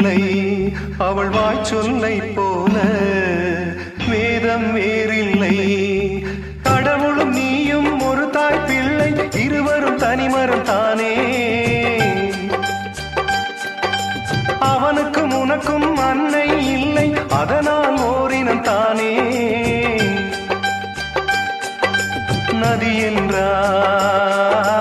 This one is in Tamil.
வேறில்லை அவள் வாய்ச்சொல்லை போல வேதம் வேறில்லை கடவுளும் நீயும் ஒரு தாய் பிள்ளை இருவரும் தனிமரம் தானே அவனுக்கும் உனக்கும் அன்னை இல்லை அதனால் ஓரினம் தானே நதி என்றார்